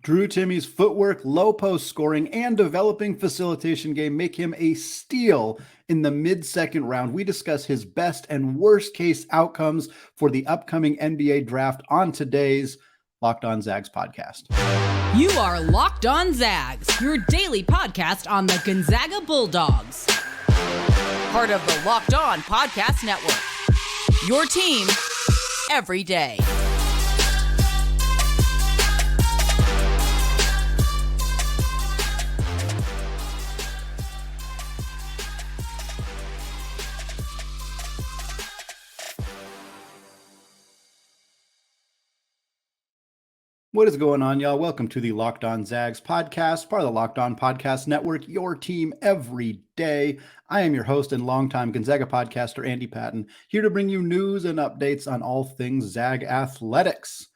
Drew Timme's footwork, low post scoring, and developing facilitation game make him a steal in the mid-second round. We discuss his best and worst case outcomes for the upcoming NBA draft on today's Locked On Zags podcast. You are Locked On Zags, your daily podcast on the Gonzaga Bulldogs. Part of the Locked On Podcast Network. Your team every day. What is going on, y'all? Welcome to the Locked On Zags podcast, part of the Locked On Podcast Network, your team every day. I am your host and longtime Gonzaga podcaster, Andy Patton, here to bring you news and updates on all things Zag athletics.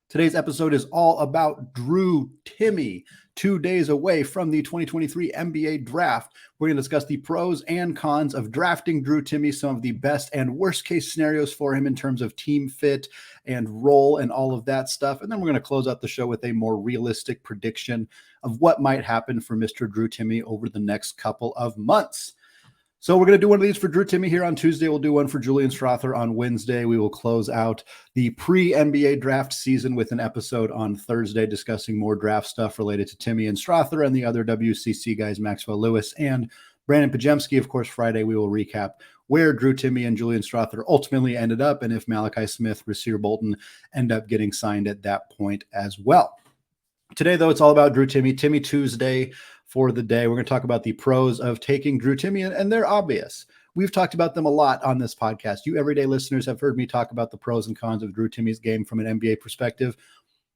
Today's episode is all about Drew Timme, 2 days away from the 2023 NBA draft. We're going to discuss the pros and cons of drafting Drew Timme, some of the best and worst case scenarios for him in terms of team fit and role and all of that stuff. And then we're going to close out the show with a more realistic prediction of what might happen for Mr. Drew Timme over the next couple of months. So we're going to do one of these for Drew Timme here on Tuesday. We'll do one for Julian Strawther on Wednesday. We will close out the pre-NBA draft season with an episode on Thursday discussing more draft stuff related to Timme and Strawther and the other WCC guys, Maxwell Lewis and Brandon Pajemski. Of course, Friday we will recap where Drew Timme and Julian Strawther ultimately ended up and if Malachi Smith, Rasir Bolton end up getting signed at that point as well. Today, though, it's all about Drew Timme. Timme Tuesday for the day. We're going to talk about the pros of taking Drew Timme, and they're obvious. We've talked about them a lot on this podcast. You everyday listeners have heard me talk about the pros and cons of Drew Timme's game from an NBA perspective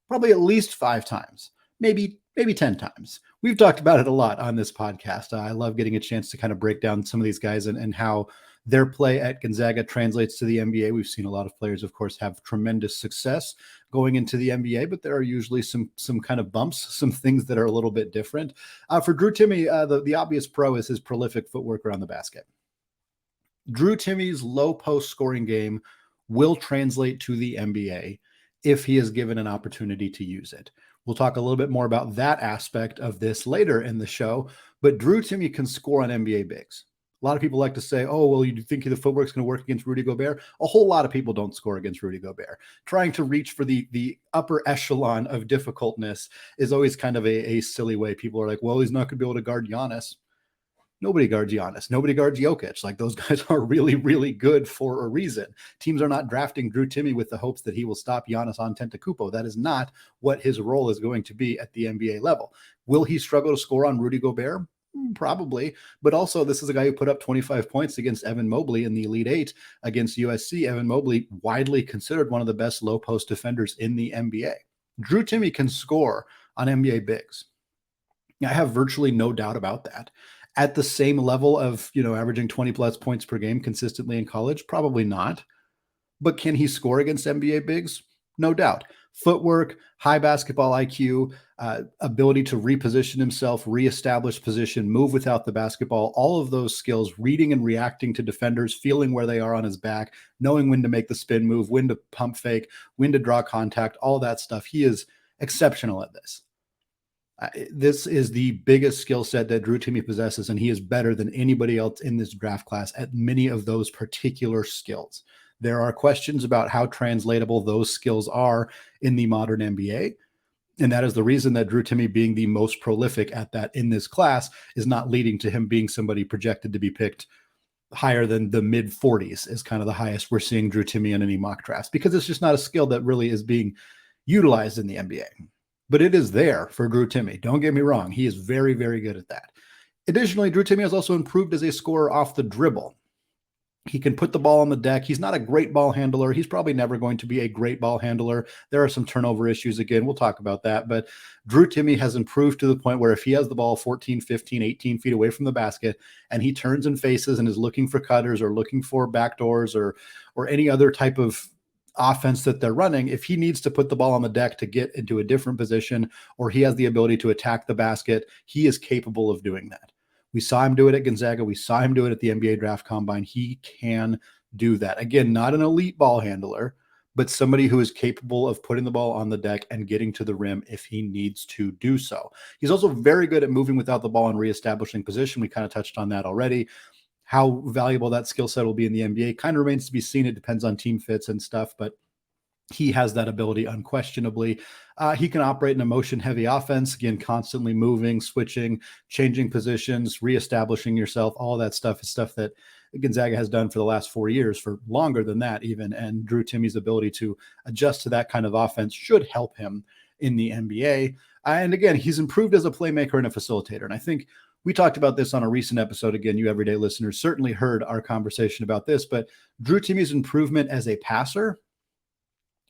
probably at least 5 times, maybe 10 times. We've talked about it a lot on this podcast. I love getting a chance to kind of break down some of these guys and how their play at Gonzaga translates to the NBA. We've seen a lot of players, of course, have tremendous success going into the NBA, but there are usually some kind of bumps, some things that are a little bit different. For Drew Timme, the obvious pro is his prolific footwork around the basket. Drew Timme's low post scoring game will translate to the NBA if he is given an opportunity to use it. We'll talk a little bit more about that aspect of this later in the show, but Drew Timme can score on NBA bigs. A lot of people like to say, oh, well, you think the footwork's going to work against Rudy Gobert? A whole lot of people don't score against Rudy Gobert. Trying to reach for the upper echelon of difficultness is always kind of a silly way. People are like, well, he's not going to be able to guard Giannis. Nobody guards Giannis. Nobody guards Jokic. Like, those guys are really, really good for a reason. Teams are not drafting Drew Timme with the hopes that he will stop Giannis Antetokounmpo. That is not what his role is going to be at the NBA level. Will he struggle to score on Rudy Gobert? Probably, but also this is a guy who put up 25 points against Evan Mobley in the Elite Eight against USC. Evan Mobley, widely considered one of the best low post defenders in the NBA. Drew Timme can score on NBA bigs. I have virtually no doubt about that. At the same level of, averaging 20 plus points per game consistently in college, probably not. But can he score against NBA bigs? No doubt. Footwork, high basketball IQ, ability to reposition himself, reestablish position, move without the basketball, all of those skills, reading and reacting to defenders, feeling where they are on his back, knowing when to make the spin move, when to pump fake, when to draw contact, all that stuff. He is exceptional at this. This is the biggest skill set that Drew Timme possesses, and he is better than anybody else in this draft class at many of those particular skills. There are questions about how translatable those skills are in the modern NBA. And that is the reason that Drew Timme being the most prolific at that in this class is not leading to him being somebody projected to be picked higher than the mid 40s is kind of the highest we're seeing Drew Timme in any mock drafts, because it's just not a skill that really is being utilized in the NBA. But it is there for Drew Timme. Don't get me wrong. He is very, very good at that. Additionally, Drew Timme has also improved as a scorer off the dribble. He can put the ball on the deck. He's not a great ball handler. He's probably never going to be a great ball handler. There are some turnover issues. Again, we'll talk about that. But Drew Timme has improved to the point where if he has the ball 14, 15, 18 feet away from the basket and he turns and faces and is looking for cutters or looking for backdoors or any other type of offense that they're running, if he needs to put the ball on the deck to get into a different position or he has the ability to attack the basket, he is capable of doing that. We saw him do it at Gonzaga. We saw him do it at the NBA Draft Combine. He can do that. Again, not an elite ball handler, but somebody who is capable of putting the ball on the deck and getting to the rim if he needs to do so. He's also very good at moving without the ball and reestablishing position. We kind of touched on that already. How valuable that skill set will be in the NBA kind of remains to be seen. It depends on team fits and stuff, but he has that ability unquestionably. He can operate in a motion-heavy offense, again, constantly moving, switching, changing positions, reestablishing yourself. All that stuff is stuff that Gonzaga has done for the last 4 years, for longer than that even. And Drew Timme's ability to adjust to that kind of offense should help him in the NBA. And again, he's improved as a playmaker and a facilitator. And I think we talked about this on a recent episode. Again, you everyday listeners certainly heard our conversation about this, but Drew Timme's improvement as a passer,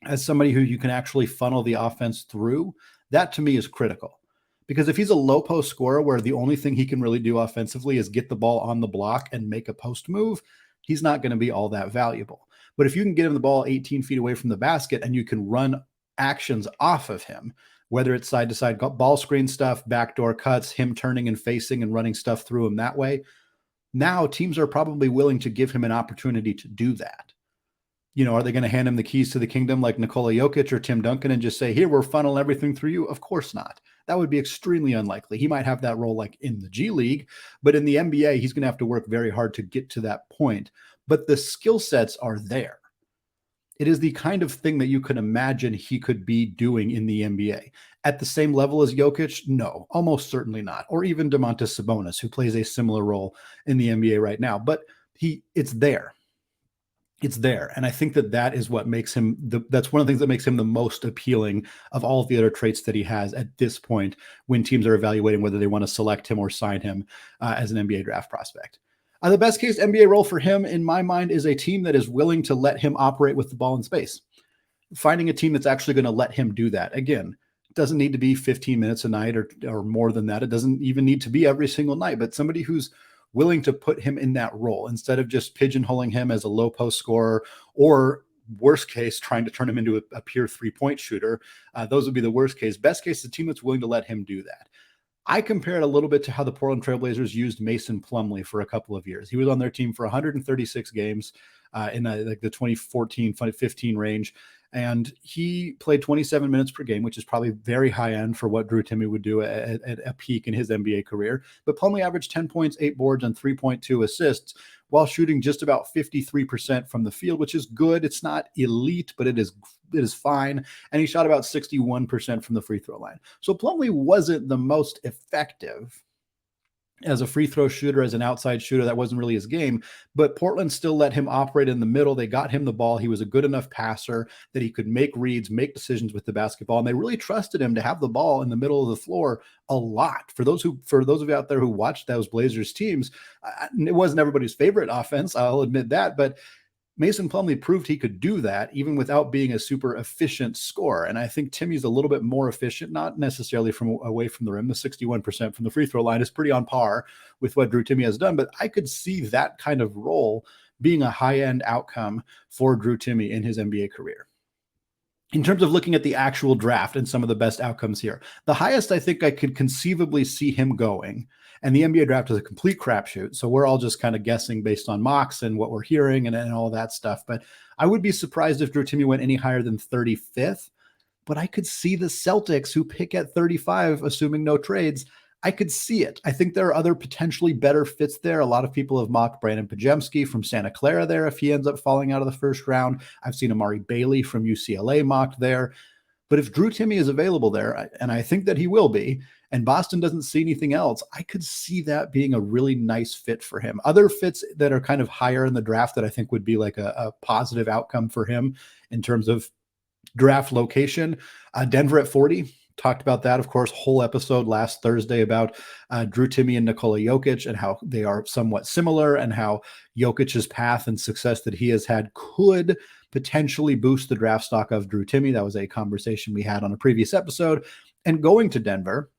as somebody who you can actually funnel the offense through, that to me is critical. Because if he's a low post scorer where the only thing he can really do offensively is get the ball on the block and make a post move, he's not going to be all that valuable. But if you can get him the ball 18 feet away from the basket and you can run actions off of him, whether it's side to side ball screen stuff, backdoor cuts, him turning and facing and running stuff through him that way, now teams are probably willing to give him an opportunity to do that. You know, are they going to hand him the keys to the kingdom like Nikola Jokic or Tim Duncan and just say, here, we're funneling everything through you? Of course not. That would be extremely unlikely. He might have that role like in the G League, but in the NBA, he's going to have to work very hard to get to that point. But the skill sets are there. It is the kind of thing that you could imagine he could be doing in the NBA. At the same level as Jokic? No, almost certainly not. Or even Domantas Sabonis, who plays a similar role in the NBA right now. But it's there. It's there. And I think that is what makes him that's one of the things that makes him the most appealing of all of the other traits that he has at this point when teams are evaluating whether they want to select him or sign him as an NBA draft prospect. The best case NBA role for him, in my mind, is a team that is willing to let him operate with the ball in space. Finding a team that's actually going to let him do that. Again, it doesn't need to be 15 minutes a night or more than that. It doesn't even need to be every single night, but somebody who's willing to put him in that role instead of just pigeonholing him as a low post scorer or worst case, trying to turn him into a pure 3-point shooter. Those would be the worst case. Best case, the team that's willing to let him do that. I compare it a little bit to how the Portland Trailblazers used Mason Plumlee for a couple of years. He was on their team for 136 games in the 2014-15 range. And he played 27 minutes per game, which is probably very high end for what Drew Timme would do at a peak in his NBA career. But Plumlee averaged 10 points, 8 boards, and 3.2 assists while shooting just about 53% from the field, which is good. It's not elite, but it is fine. And he shot about 61% from the free throw line. So Plumlee wasn't the most effective as a free throw shooter, as an outside shooter. That wasn't really his game, but Portland still let him operate in the middle. They got him the ball. He was a good enough passer that he could make reads, make decisions with the basketball. And they really trusted him to have the ball in the middle of the floor a lot. For those of you out there who watched those Blazers teams, it wasn't everybody's favorite offense, I'll admit that, but Mason Plumlee proved he could do that even without being a super efficient scorer. And I think Timmy's a little bit more efficient, not necessarily from away from the rim. The 61% from the free throw line is pretty on par with what Drew Timme has done, but I could see that kind of role being a high-end outcome for Drew Timme in his NBA career. In terms of looking at the actual draft and some of the best outcomes here, the highest I think I could conceivably see him going, and the NBA draft is a complete crapshoot, so we're all just kind of guessing based on mocks and what we're hearing and all that stuff, but I would be surprised if Drew Timme went any higher than 35th, but I could see the Celtics, who pick at 35, assuming no trades, I could see it. I think there are other potentially better fits there. A lot of people have mocked Brandon Pajemski from Santa Clara there if he ends up falling out of the first round. I've seen Amari Bailey from UCLA mocked there. But if Drew Timme is available there, and I think that he will be, and Boston doesn't see anything else, I could see that being a really nice fit for him. Other fits that are kind of higher in the draft that I think would be like a positive outcome for him in terms of draft location, Denver at 40. Talked about that, of course, whole episode last Thursday about Drew Timme and Nikola Jokic and how they are somewhat similar and how Jokic's path and success that he has had could potentially boost the draft stock of Drew Timme. That was a conversation we had on a previous episode. And going to Denver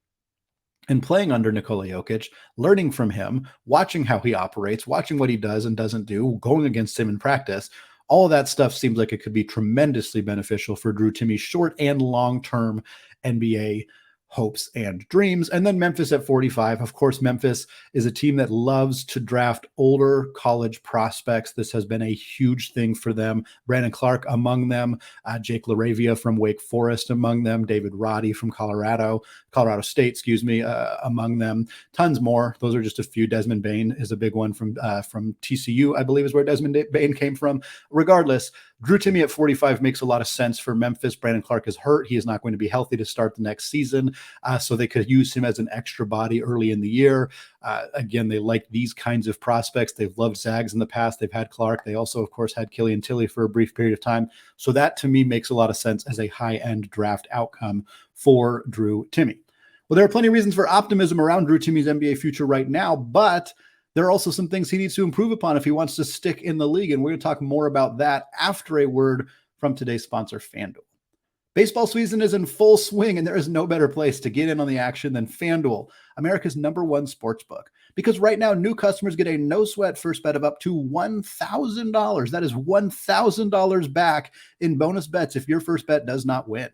and playing under Nikola Jokic, learning from him, watching how he operates, watching what he does and doesn't do, going against him in practice, all of that stuff seems like it could be tremendously beneficial for Drew Timme's short and long-term NBA hopes and dreams. And then Memphis at 45. Of course, Memphis is a team that loves to draft older college prospects. This has been a huge thing for them. Brandon Clark among them, Jake LaRavia from Wake Forest among them, David Roddy from Colorado State, among them. Tons more. Those are just a few. Desmond Bain is a big one from TCU, I believe is where Desmond Bain came from. Regardless, Drew Timme at 45 makes a lot of sense for Memphis. Brandon Clark is hurt. He is not going to be healthy to start the next season. So they could use him as an extra body early in the year. Again, they like these kinds of prospects. They've loved Zags in the past. They've had Clark. They also, of course, had Killian Tilly for a brief period of time. So that, to me, makes a lot of sense as a high-end draft outcome for Drew Timme. Well, there are plenty of reasons for optimism around Drew Timme's NBA future right now, but there are also some things he needs to improve upon if he wants to stick in the league. And we're going to talk more about that after a word from today's sponsor, FanDuel. Baseball season is in full swing, and there is no better place to get in on the action than FanDuel, America's #1 sports book. Because right now, new customers get a no-sweat first bet of up to $1,000. That is $1,000 back in bonus bets if your first bet does not win.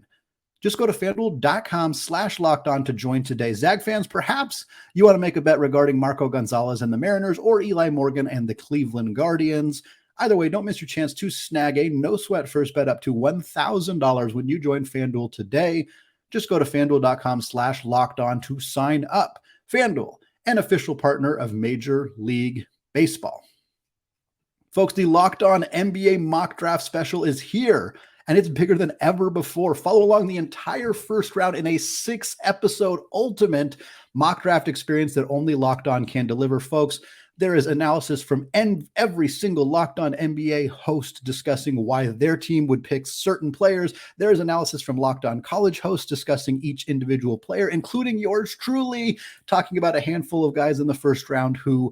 Just go to FanDuel.com/lockedon to join today. Zag fans, perhaps you want to make a bet regarding Marco Gonzalez and the Mariners or Eli Morgan and the Cleveland Guardians. Either way, don't miss your chance to snag a no-sweat first bet up to $1,000 when you join FanDuel today. Just go to FanDuel.com/lockedon to sign up. FanDuel, an official partner of Major League Baseball. Folks, the Locked On NBA Mock Draft Special is here, and it's bigger than ever before. Follow along the entire first round in a 6-episode ultimate mock draft experience that only Locked On can deliver, folks. There is analysis from every single Locked On NBA host discussing why their team would pick certain players. There is analysis from Locked On College hosts discussing each individual player, including yours truly, talking about a handful of guys in the first round who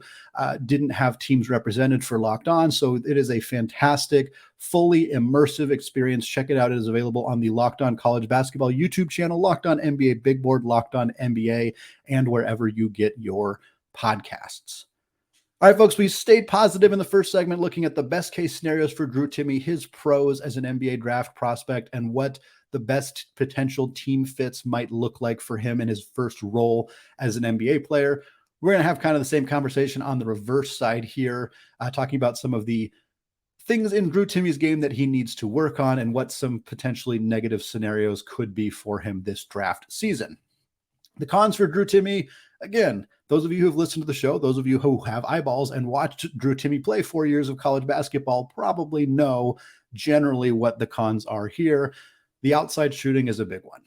didn't have teams represented for Locked On. So it is a fantastic, fully immersive experience. Check it out. It is available on the Locked On College Basketball YouTube channel, Locked On NBA Big Board, Locked On NBA, and wherever you get your podcasts. All right, folks, we stayed positive in the first segment, looking at the best case scenarios for Drew Timme, his pros as an NBA draft prospect, and what the best potential team fits might look like for him in his first role as an NBA player. We're going to have kind of the same conversation on the reverse side here, talking about some of the things in Drew Timme's game that he needs to work on and what some potentially negative scenarios could be for him this draft season. The cons for Drew Timme, again, those of you who have listened to the show, those of you who have eyeballs and watched Drew Timme play 4 years of college basketball probably know generally what the cons are here. The outside shooting is a big one.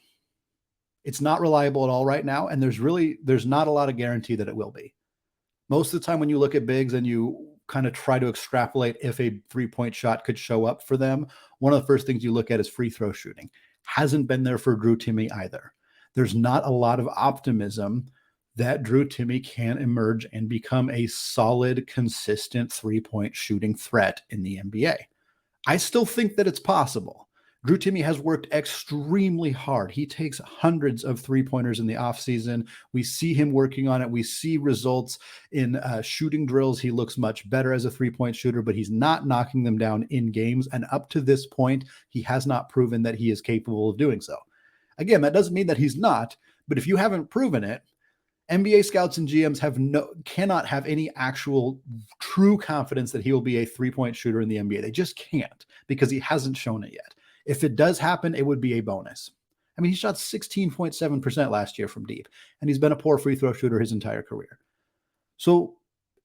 It's not reliable at all right now, and there's not a lot of guarantee that it will be. Most of the time when you look at bigs and you kind of try to extrapolate if a three-point shot could show up for them, one of the first things you look at is free throw shooting. Hasn't been there for Drew Timme either. There's not a lot of optimism that Drew Timme can emerge and become a solid, consistent three-point shooting threat in the NBA. I still think that it's possible. Drew Timme has worked extremely hard. He takes hundreds of three-pointers in the offseason. We see him working on it. We see results in shooting drills. He looks much better as a three-point shooter, but he's not knocking them down in games. And up to this point, he has not proven that he is capable of doing so. Again, that doesn't mean that he's not, but if you haven't proven it, NBA scouts and GMs cannot have any actual true confidence that he will be a three-point shooter in the NBA. They just can't because he hasn't shown it yet. If it does happen, it would be a bonus. I mean, he shot 16.7% last year from deep, and he's been a poor free throw shooter his entire career. So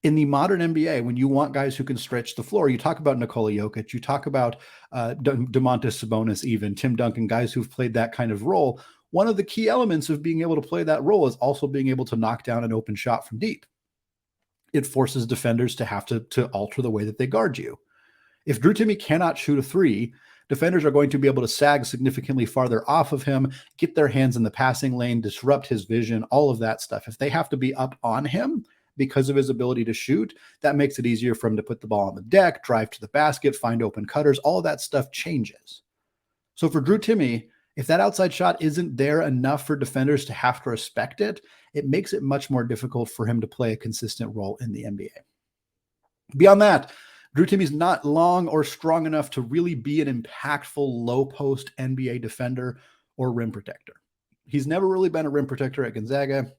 in the modern NBA, when you want guys who can stretch the floor, you talk about Nikola Jokic, you talk about Domantas Sabonis, even Tim Duncan, guys who've played that kind of role. One of the key elements of being able to play that role is also being able to knock down an open shot from deep. It forces defenders to have to alter the way that they guard you. If Drew Timme cannot shoot a three, defenders are going to be able to sag significantly farther off of him, get their hands in the passing lane, disrupt his vision, all of that stuff. If they have to be up on him because of his ability to shoot, that makes it easier for him to put the ball on the deck, drive to the basket, find open cutters. All of that stuff changes. So for Drew Timme, if that outside shot isn't there enough for defenders to have to respect it, it makes it much more difficult for him to play a consistent role in the NBA. Beyond that, Drew Timme's not long or strong enough to really be an impactful low post NBA defender or rim protector. He's never really been a rim protector at Gonzaga,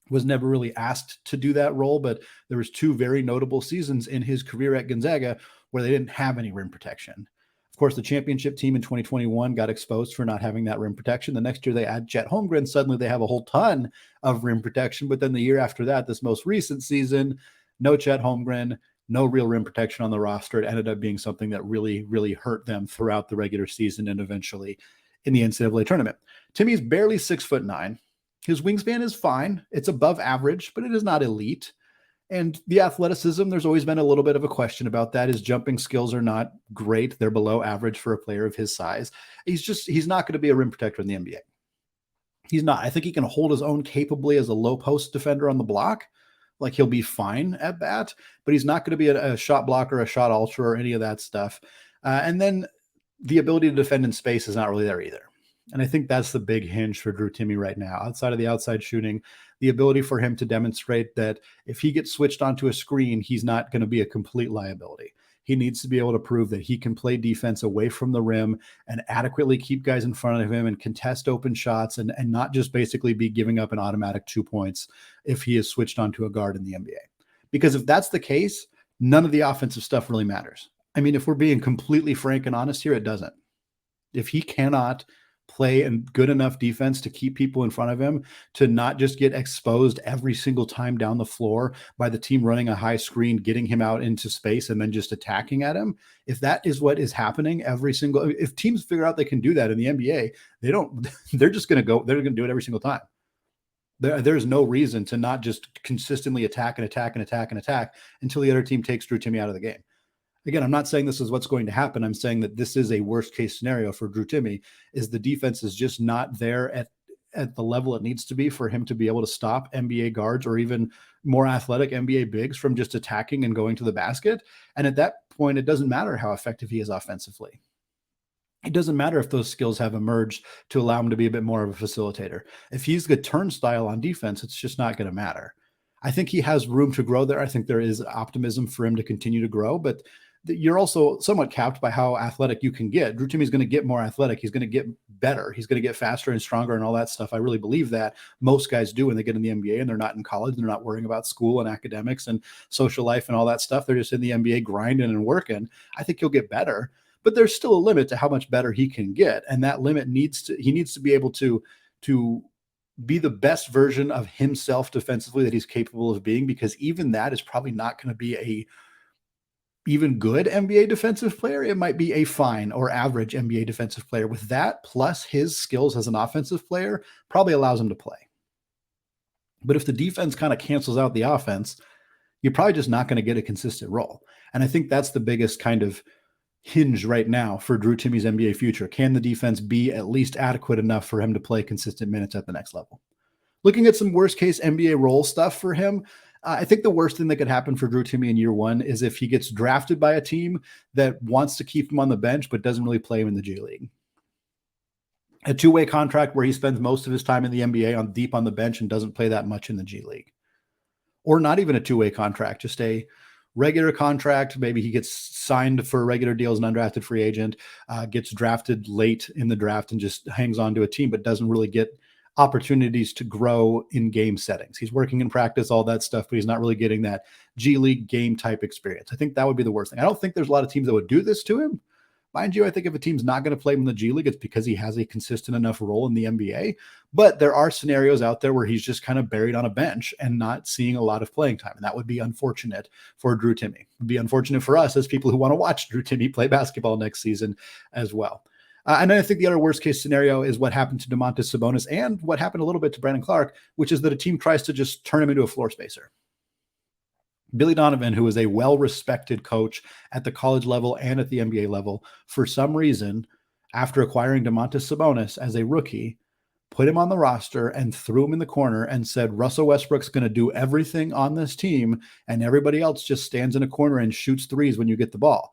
was never really asked to do that role, but there was 2 very notable seasons in his career at Gonzaga where they didn't have any rim protection. Of course, the championship team in 2021 got exposed for not having that rim protection. The next year they add Chet Holmgren. Suddenly they have a whole ton of rim protection. But then the year after that, this most recent season, no Chet Holmgren, no real rim protection on the roster. It ended up being something that really, really hurt them throughout the regular season and eventually in the NCAA tournament. Timme's barely 6'9". His wingspan is fine. It's above average, but it is not elite. And the athleticism, there's always been a little bit of a question about that. His jumping skills are not great. They're below average for a player of his size. He's not going to be a rim protector in the NBA. He's not. I think he can hold his own capably as a low post defender on the block. Like, he'll be fine at that, but he's not going to be a shot blocker, a shot alterer, or any of that stuff. And then the ability to defend in space is not really there either. And I think that's the big hinge for Drew Timme right now. Outside of the outside shooting, the ability for him to demonstrate that if he gets switched onto a screen, he's not going to be a complete liability. He needs to be able to prove that he can play defense away from the rim and adequately keep guys in front of him and contest open shots and not just basically be giving up an automatic 2 points if he is switched onto a guard in the NBA. Because if that's the case, none of the offensive stuff really matters. I mean, if we're being completely frank and honest here, it doesn't. If he cannot play and good enough defense to keep people in front of him, to not just get exposed every single time down the floor by the team running a high screen, getting him out into space and then just attacking at him. If that is what is happening if teams figure out they can do that in the NBA, they're just going to do it every single time. There's no reason to not just consistently attack until the other team takes Drew Timme out of the game. Again, I'm not saying this is what's going to happen. I'm saying that this is a worst case scenario for Drew Timme, is the defense is just not there at the level it needs to be for him to be able to stop NBA guards or even more athletic NBA bigs from just attacking and going to the basket. And at that point, it doesn't matter how effective he is offensively. It doesn't matter if those skills have emerged to allow him to be a bit more of a facilitator. If he's the turnstile on defense, it's just not going to matter. I think he has room to grow there. I think there is optimism for him to continue to grow, but you're also somewhat capped by how athletic you can get. Drew Timme is going to get more athletic. He's going to get better. He's going to get faster and stronger and all that stuff. I really believe that most guys do when they get in the NBA and they're not in college. They're not worrying about school and academics and social life and all that stuff. They're just in the NBA grinding and working. I think he'll get better, but there's still a limit to how much better he can get. And that limit he needs to be able to be the best version of himself defensively that he's capable of being, because even that is probably not going to be a even good NBA defensive player. It might be a fine or average NBA defensive player. With that, plus his skills as an offensive player, probably allows him to play. But if the defense kind of cancels out the offense, you're probably just not going to get a consistent role. And I think that's the biggest kind of hinge right now for Drew Timme's NBA future. Can the defense be at least adequate enough for him to play consistent minutes at the next level? Looking at some worst case NBA role stuff for him, I think the worst thing that could happen for Drew Timme in year one is if he gets drafted by a team that wants to keep him on the bench but doesn't really play him in the G League. A two-way contract where he spends most of his time in the NBA deep on the bench and doesn't play that much in the G League. Or not even a two-way contract, just a regular contract. Maybe he gets signed for a regular deal as an undrafted free agent, gets drafted late in the draft and just hangs on to a team but doesn't really get opportunities to grow in game settings. He's working in practice, all that stuff, but he's not really getting that G League game type experience. I think that would be the worst thing. I don't think there's a lot of teams that would do this to him. Mind you, I think if a team's not going to play him in the G League, it's because he has a consistent enough role in the NBA. But there are scenarios out there where he's just kind of buried on a bench and not seeing a lot of playing time. And that would be unfortunate for Drew Timme. It would be unfortunate for us as people who want to watch Drew Timme play basketball next season as well. And I think the other worst case scenario is what happened to Domantas Sabonis and what happened a little bit to Brandon Clark, which is that a team tries to just turn him into a floor spacer. Billy Donovan, who is a well-respected coach at the college level and at the NBA level, for some reason, after acquiring Domantas Sabonis as a rookie, put him on the roster and threw him in the corner and said, Russell Westbrook's going to do everything on this team and everybody else just stands in a corner and shoots threes when you get the ball.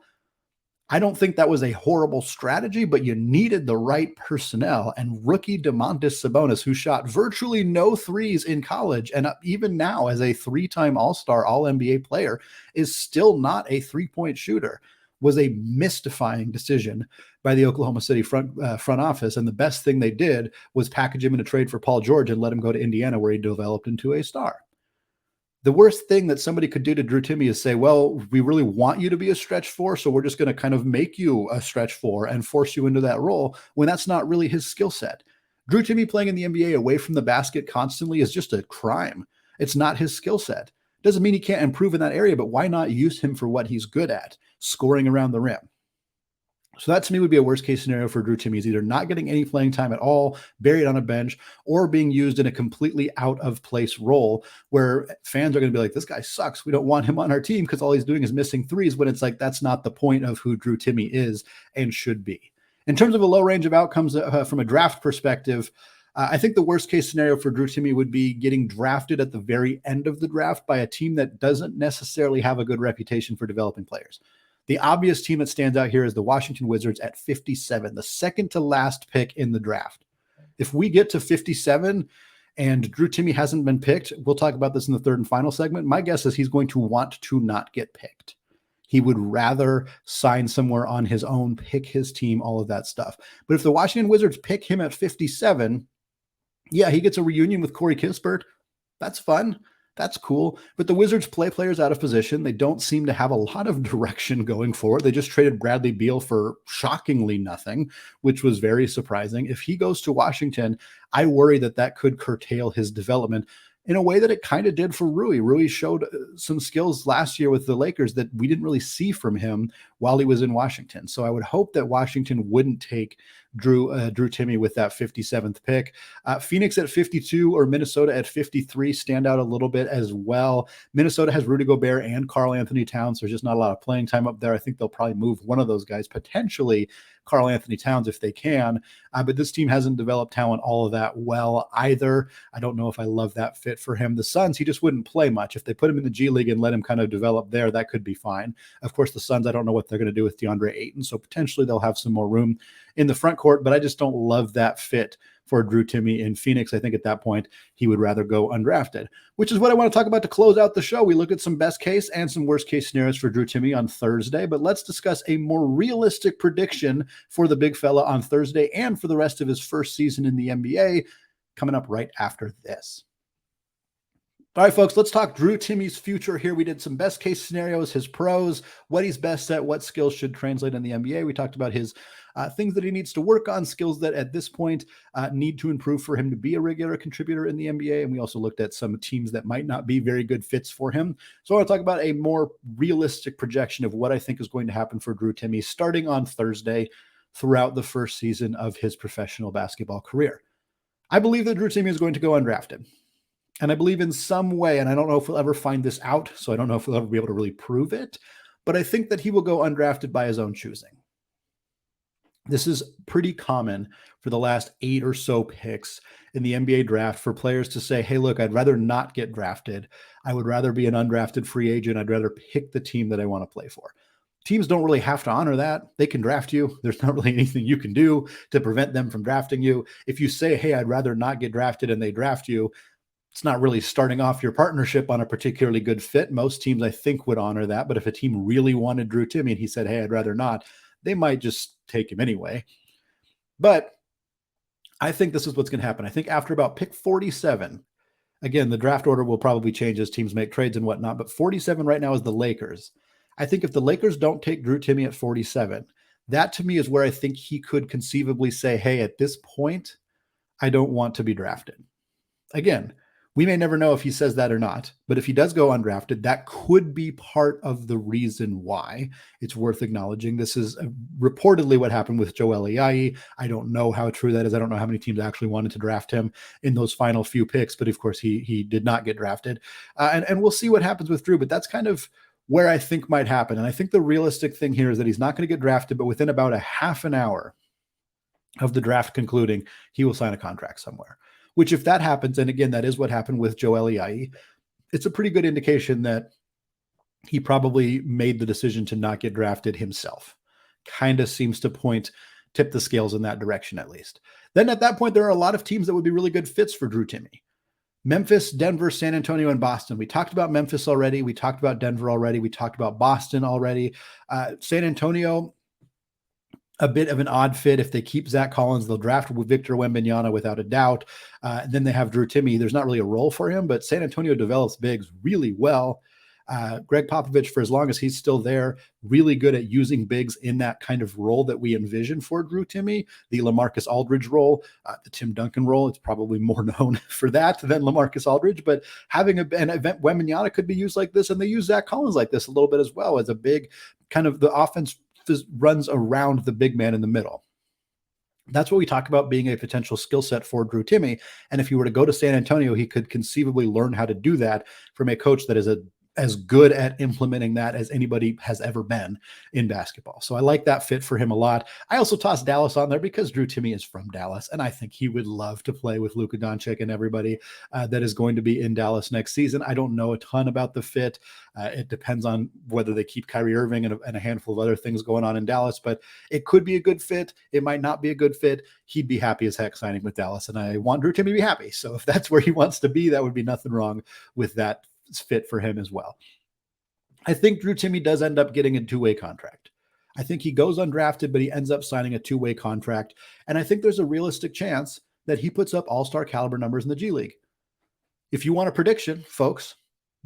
I don't think that was a horrible strategy, but you needed the right personnel. And rookie Domantas Sabonis, who shot virtually no threes in college, and even now as a three-time All-Star, All-NBA player, is still not a three-point shooter, was a mystifying decision by the Oklahoma City front office. And the best thing they did was package him in a trade for Paul George and let him go to Indiana, where he developed into a star. The worst thing that somebody could do to Drew Timme is say, well, we really want you to be a stretch four, so we're just going to kind of make you a stretch four and force you into that role, when that's not really his skill set. Drew Timme playing in the NBA away from the basket constantly is just a crime. It's not his skill set. Doesn't mean he can't improve in that area, but why not use him for what he's good at, scoring around the rim? So that to me would be a worst case scenario for Drew Timme. He's either not getting any playing time at all, buried on a bench, or being used in a completely out of place role where fans are going to be like, this guy sucks. We don't want him on our team because all he's doing is missing threes, when it's like, that's not the point of who Drew Timme is and should be. In terms of a low range of outcomes from a draft perspective, I think the worst case scenario for Drew Timme would be getting drafted at the very end of the draft by a team that doesn't necessarily have a good reputation for developing players. The obvious team that stands out here is the Washington Wizards at 57, the second to last pick in the draft. If we get to 57 and Drew Timme hasn't been picked, we'll talk about this in the third and final segment. My guess is he's going to want to not get picked. He would rather sign somewhere on his own, pick his team, all of that stuff. But if the Washington Wizards pick him at 57, yeah, he gets a reunion with Corey Kispert. That's fun. That's cool. But the Wizards play players out of position. They don't seem to have a lot of direction going forward. They just traded Bradley Beal for shockingly nothing, which was very surprising. If he goes to Washington, I worry that that could curtail his development in a way that it kind of did for Rui. Rui showed some skills last year with the Lakers that we didn't really see from him while he was in Washington. So I would hope that Washington wouldn't take Drew Timme with that 57th pick. Phoenix at 52 or Minnesota at 53 stand out a little bit as well. Minnesota has Rudy Gobert and Karl Anthony Towns. There's just not a lot of playing time up there. I think they'll probably move one of those guys, potentially Karl Anthony Towns if they can. But this team hasn't developed talent all of that well either. I don't know if I love that fit for him. The Suns, he just wouldn't play much. If they put him in the G League and let him kind of develop there, that could be fine. Of course, the Suns, I don't know what they're going to do with DeAndre Ayton, so potentially they'll have some more room in the front court, but I just don't love that fit for Drew Timme in Phoenix. I think at that point, he would rather go undrafted, which is what I want to talk about to close out the show. We looked at some best case and some worst case scenarios for Drew Timme on Thursday, but let's discuss a more realistic prediction for the big fella on Thursday and for the rest of his first season in the NBA coming up right after this. All right, folks, let's talk Drew Timme's future here. We did some best case scenarios, his pros, what he's best at, what skills should translate in the NBA. We talked about his things that he needs to work on, skills that at this point need to improve for him to be a regular contributor in the NBA. And we also looked at some teams that might not be very good fits for him. So I want to talk about a more realistic projection of what I think is going to happen for Drew Timme starting on Thursday throughout the first season of his professional basketball career. I believe that Drew Timme is going to go undrafted. And I believe in some way, and I don't know if we'll ever find this out, so I don't know if we'll ever be able to really prove it, but I think that he will go undrafted by his own choosing. This is pretty common for the last 8 or so picks in the NBA draft for players to say, hey, look, I'd rather not get drafted. I would rather be an undrafted free agent. I'd rather pick the team that I want to play for. Teams don't really have to honor that. They can draft you. There's not really anything you can do to prevent them from drafting you. If you say, hey, I'd rather not get drafted, and they draft you, it's not really starting off your partnership on a particularly good fit. Most teams, I think, would honor that. But if a team really wanted Drew Timme and he said, hey, I'd rather not, they might just take him anyway. But I think this is what's going to happen. I think after about pick 47, again, the draft order will probably change as teams make trades and whatnot, but 47 right now is the Lakers. I think if the Lakers don't take Drew Timme at 47, that to me is where I think he could conceivably say, hey, at this point, I don't want to be drafted. Again, we may never know if he says that or not, but if he does go undrafted, that could be part of the reason why. It's worth acknowledging. This is reportedly what happened with Joel Ayayi. I don't know how true that is. I don't know how many teams actually wanted to draft him in those final few picks, but of course he did not get drafted. And we'll see what happens with Drew, but that's kind of where I think might happen. And I think the realistic thing here is that he's not going to get drafted, but within about a half an hour of the draft concluding, he will sign a contract somewhere. Which if that happens, and again, that is what happened with Joel Ayayi, it's a pretty good indication that he probably made the decision to not get drafted himself. Kind of seems to tip the scales in that direction at least. Then at that point, there are a lot of teams that would be really good fits for Drew Timme. Memphis, Denver, San Antonio, and Boston. We talked about Memphis already. We talked about Denver already. We talked about Boston already. San Antonio, a bit of an odd fit. If they keep Zach Collins, they'll draft Victor Wembanyama without a doubt. Then they have Drew Timme. There's not really a role for him, but San Antonio develops bigs really well. Greg Popovich, for as long as he's still there, really good at using bigs in that kind of role that we envision for Drew Timme, the LaMarcus Aldridge role, the Tim Duncan role. It's probably more known for that than LaMarcus Aldridge, but having an event Wembanyama could be used like this, and they use Zach Collins like this a little bit as well as a big kind of the offense runs around the big man in the middle. That's what we talk about being a potential skill set for Drew Timme. And if he were to go to San Antonio, he could conceivably learn how to do that from a coach that is as good at implementing that as anybody has ever been in basketball. So I like that fit for him a lot. I also tossed Dallas on there because Drew Timme is from Dallas, and I think he would love to play with Luka Doncic and everybody that is going to be in Dallas next season. I don't know a ton about the fit. It depends on whether they keep Kyrie Irving and a handful of other things going on in Dallas, but it could be a good fit. It might not be a good fit. He'd be happy as heck signing with Dallas, and I want Drew Timme to be happy. So if that's where he wants to be, that would be nothing wrong with that fit for him as well. I think Drew Timme does end up getting a two-way contract. I think he goes undrafted, but he ends up signing a two-way contract. And I think there's a realistic chance that he puts up all-star caliber numbers in the G League. If you want a prediction, folks,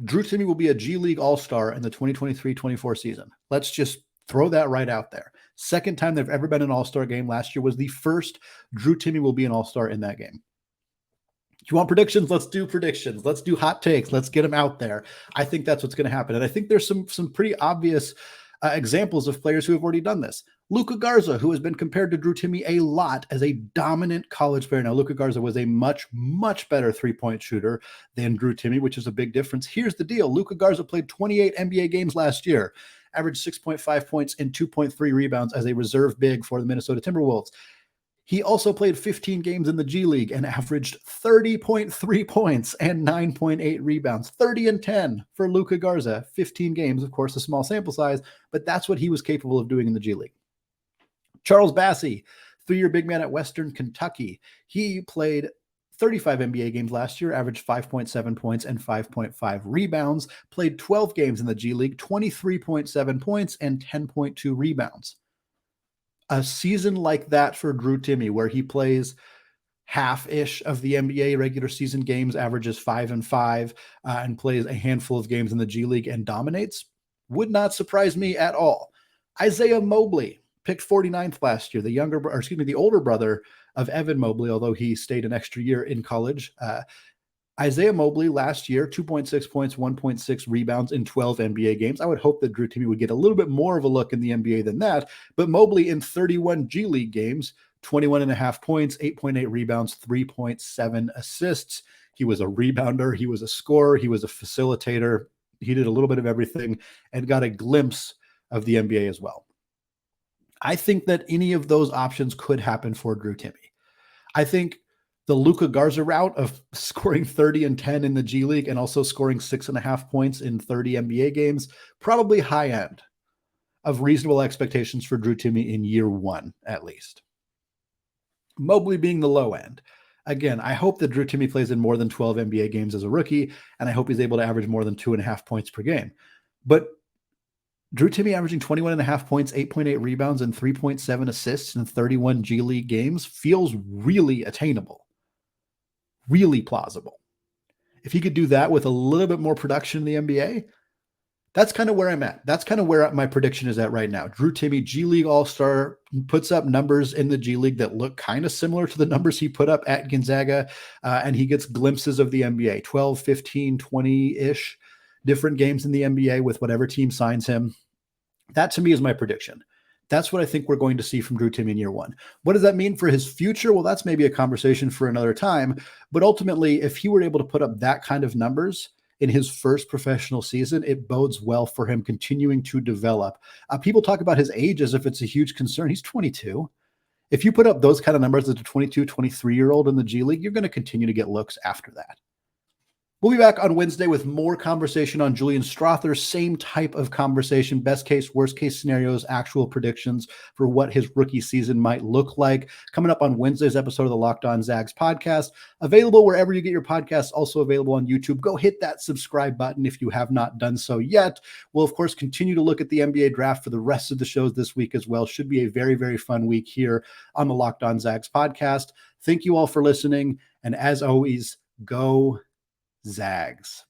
Drew Timme will be a G League all-star in the 2023-24 season. Let's just throw that right out there. Second time they've ever been an all-star game. Last year was the first. Drew Timme will be an all-star in that game. You want predictions? Let's do predictions. Let's do hot takes. Let's get them out there. I think that's what's going to happen. And I think there's some pretty obvious examples of players who have already done this. Luka Garza, who has been compared to Drew Timme a lot as a dominant college player. Now, Luka Garza was a much, much better three-point shooter than Drew Timme, which is a big difference. Here's the deal. Luka Garza played 28 NBA games last year, averaged 6.5 points and 2.3 rebounds as a reserve big for the Minnesota Timberwolves. He also played 15 games in the G League and averaged 30.3 points and 9.8 rebounds. 30 and 10 for Luka Garza. 15 games, of course, a small sample size, but that's what he was capable of doing in the G League. Charles Bassey, 3-year big man at Western Kentucky. He played 35 NBA games last year, averaged 5.7 points and 5.5 rebounds. Played 12 games in the G League, 23.7 points and 10.2 rebounds. A season like that for Drew Timme, where he plays half-ish of the NBA regular season games, averages 5 and 5, and plays a handful of games in the G League and dominates, would not surprise me at all. Isaiah Mobley picked 49th last year, the older brother of Evan Mobley, although he stayed an extra year in college. Isaiah Mobley last year, 2.6 points, 1.6 rebounds in 12 NBA games. I would hope that Drew Timme would get a little bit more of a look in the NBA than that. But Mobley in 31 G League games, 21.5 points, 8.8 rebounds, 3.7 assists. He was a rebounder. He was a scorer. He was a facilitator. He did a little bit of everything and got a glimpse of the NBA as well. I think that any of those options could happen for Drew Timme. I think the Luka Garza route of scoring 30 and 10 in the G League and also scoring 6.5 points in 30 NBA games, probably high end of reasonable expectations for Drew Timme in year one, at least. Mobley being the low end. Again, I hope that Drew Timme plays in more than 12 NBA games as a rookie, and I hope he's able to average more than 2.5 points per game. But Drew Timme averaging 21.5 points, 8.8 rebounds, and 3.7 assists in 31 G League games feels really attainable. Really plausible. If he could do that with a little bit more production in the NBA, that's kind of where I'm at. That's kind of where my prediction is at right now. Drew Timme, G League All-Star, puts up numbers in the G League that look kind of similar to the numbers he put up at Gonzaga, and he gets glimpses of the NBA, 12, 15, 20-ish different games in the NBA with whatever team signs him. That, to me, is my prediction. That's what I think we're going to see from Drew Timme in year one. What does that mean for his future? Well, that's maybe a conversation for another time. But ultimately, if he were able to put up that kind of numbers in his first professional season, it bodes well for him continuing to develop. People talk about his age as if it's a huge concern. He's 22. If you put up those kind of numbers as a 22, 23-year-old in the G League, you're going to continue to get looks after that. We'll be back on Wednesday with more conversation on Julian Strother. Same type of conversation, best case, worst case scenarios, actual predictions for what his rookie season might look like. Coming up on Wednesday's episode of the Locked On Zags podcast, available wherever you get your podcasts, also available on YouTube. Go hit that subscribe button if you have not done so yet. We'll, of course, continue to look at the NBA draft for the rest of the shows this week as well. Should be a very, very fun week here on the Locked On Zags podcast. Thank you all for listening. And as always, go Zags.